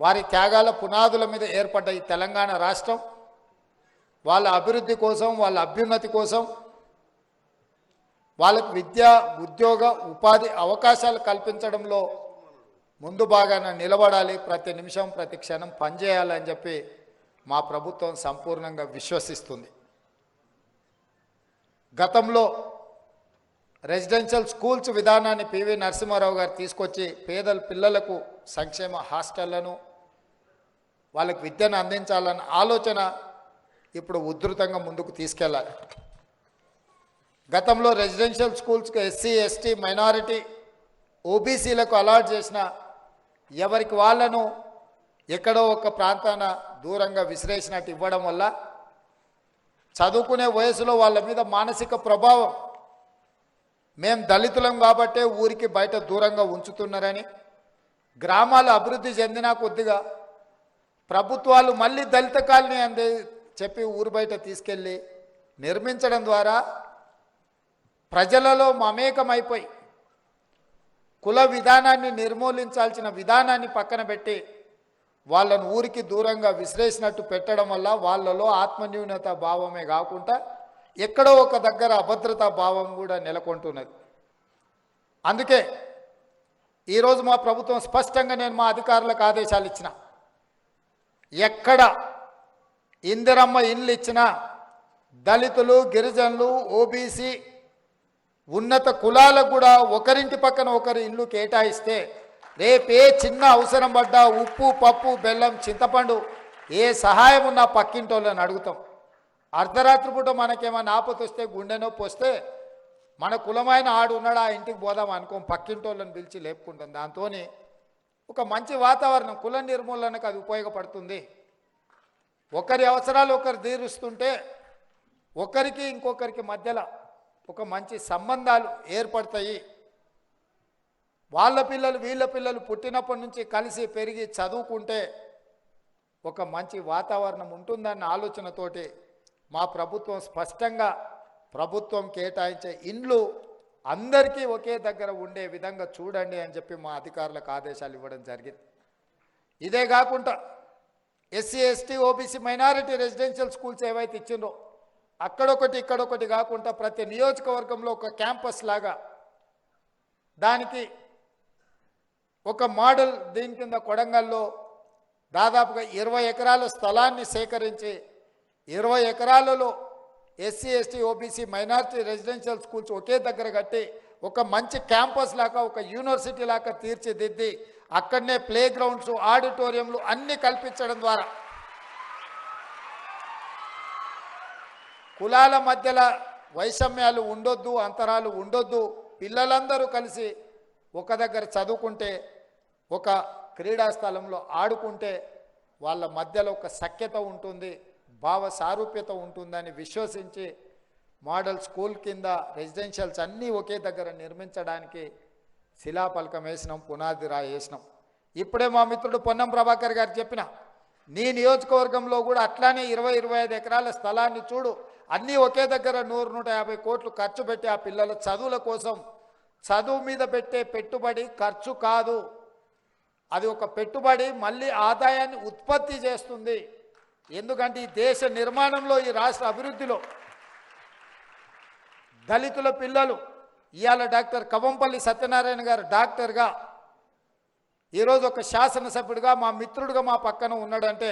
వారి త్యాగాల పునాదుల మీద ఏర్పడ్డ ఈ తెలంగాణ రాష్ట్రం వాళ్ళ అభివృద్ధి కోసం, వాళ్ళ అభ్యున్నతి కోసం, వాళ్ళకు విద్యా, ఉద్యోగ, ఉపాధి అవకాశాలు కల్పించడంలో ముందు భాగాన నిలబడాలి. ప్రతి నిమిషం, ప్రతి క్షణం పనిచేయాలని చెప్పి మా ప్రభుత్వం సంపూర్ణంగా విశ్వసిస్తుంది. గతంలో రెసిడెన్షియల్ స్కూల్స్ విధానాన్ని పివి నరసింహారావు గారు తీసుకొచ్చి పేదల పిల్లలకు సంక్షేమ హాస్టళ్లను, వాళ్ళకి విద్యను అందించాలన్న ఆలోచన ఇప్పుడు ఉధృతంగా ముందుకు తీసుకెళ్ళాలి. గతంలో రెసిడెన్షియల్ స్కూల్స్కి ఎస్సీ, ఎస్టీ, మైనారిటీ, ఓబీసీలకు అలాట్ చేసిన ఎవరికి వాళ్ళను ఎక్కడో ఒక ప్రాంతాన దూరంగా విసిరేసినట్టు ఇవ్వడం వల్ల చదువుకునే వయసులో వాళ్ళ మీద మానసిక ప్రభావం, మేము దళితులం కాబట్టే ఊరికి బయట దూరంగా ఉంచుతున్నారని, గ్రామాల అభివృద్ధి చెందినా కొద్దిగా ప్రభుత్వాలు మళ్ళీ దళిత కాలనీ అని చెప్పి ఊరు బయట తీసుకెళ్ళి నిర్మించడం ద్వారా ప్రజలలో మమేకమైపోయి కుల విధానాన్ని నిర్మూలించాల్సిన విధానాన్ని పక్కన పెట్టి వాళ్ళను ఊరికి దూరంగా విసిరేసినట్టు పెట్టడం వల్ల వాళ్ళలో ఆత్మన్యూనత భావమే కాకుండా ఎక్కడో ఒక దగ్గర అభద్రతా భావం కూడా నెలకొంటున్నది. అందుకే ఈరోజు మా ప్రభుత్వం స్పష్టంగా నేను మా అధికారులకు ఆదేశాలు ఇచ్చిన, ఎక్కడ ఇందిరమ్మ ఇల్లు ఇచ్చినా దళితులు, గిరిజనులు, ఓబీసీ, ఉన్నత కులాలకు కూడా ఒకరింటి పక్కన ఒకరు ఇల్లు కేటాయిస్తే రేపే చిన్న అవసరం పడ్డా ఉప్పు, పప్పు, బెల్లం, చింతపండు ఏ సహాయం ఉన్నా పక్కింటోళ్ళని అడుగుతాం. అర్ధరాత్రి పూట మనకేమైనా ఆపత వస్తే, గుండె నొప్పి వస్తే మన కులమైన ఆడు ఉన్నాడు ఆ ఇంటికి పోదాం అనుకోం, పక్కింటోళ్ళని పిలిచి లేపుకుంటాం. దాంతో ఒక మంచి వాతావరణం, కుల నిర్మూలనకు అది ఉపయోగపడుతుంది. ఒకరి అవసరాలు ఒకరు తీరుస్తుంటే ఒకరికి ఇంకొకరికి మధ్యలో ఒక మంచి సంబంధాలు ఏర్పడతాయి. వాళ్ళ పిల్లలు వీళ్ళ పిల్లలు పుట్టినప్పటి నుంచి కలిసి పెరిగి చదువుకుంటే ఒక మంచి వాతావరణం ఉంటుందన్న ఆలోచనతోటి మా ప్రభుత్వం స్పష్టంగా ప్రభుత్వం కేటాయించే ఇండ్లు అందరికీ ఒకే దగ్గర ఉండే విధంగా చూడండి అని చెప్పి మా అధికారులకు ఆదేశాలు ఇవ్వడం జరిగింది. ఇదే కాకుండా SC, ST, OBC, minority residential schools ఏవైతే ఇచ్చిండ్రో అక్కడొకటి ఇక్కడొకటి కాకుండా ప్రతి నియోజకవర్గంలో ఒక క్యాంపస్ లాగా దానికి ఒక మోడల్, దీని కింద కొడంగల్లో దాదాపుగా 20 ఎకరాల స్థలాన్ని సేకరించి 20 ఎకరాలలో SC, ST, OBC, minority residential schools ఒకే దగ్గర కట్టి ఒక మంచి క్యాంపస్ లాగా, ఒక యూనివర్సిటీ లాగా తీర్చిదిద్ది అక్కడనే ప్లే గ్రౌండ్స్, ఆడిటోరియంలు అన్నీ కల్పించడం ద్వారా కులాల మధ్యలో వైషమ్యాలు ఉండొద్దు, అంతరాలు ఉండొద్దు, పిల్లలందరూ కలిసి ఒక దగ్గర చదువుకుంటే, ఒక క్రీడా స్థలంలో ఆడుకుంటే వాళ్ళ మధ్యలో ఒక సఖ్యత ఉంటుంది, భావ సారూప్యత ఉంటుందని విశ్వసించి మోడల్ స్కూల్ కింద రెసిడెన్షియల్స్ అన్నీ ఒకే దగ్గర నిర్మించడానికి శిలాఫలకం వేసినాం, పునాది రాయి వేసినాం. ఇప్పుడే మా మిత్రుడు పొన్నం ప్రభాకర్ గారు చెప్పిన, నీ నియోజకవర్గంలో కూడా అట్లానే 20-25 ఎకరాల స్థలాన్ని చూడు, అన్నీ ఒకే దగ్గర 100-150 కోట్లు ఖర్చు పెట్టి ఆ పిల్లల చదువుల కోసం, చదువు మీద పెట్టే పెట్టుబడి ఖర్చు కాదు, అది ఒక పెట్టుబడి మళ్ళీ ఆదాయాన్ని ఉత్పత్తి చేస్తుంది. ఎందుకంటే ఈ దేశ నిర్మాణంలో, ఈ రాష్ట్ర అభివృద్ధిలో దళితుల పిల్లలు, ఇవాళ డాక్టర్ కవంపల్లి సత్యనారాయణ గారు డాక్టర్గా, ఈరోజు ఒక శాసనసభ్యుడిగా మా మిత్రుడిగా మా పక్కన ఉన్నాడంటే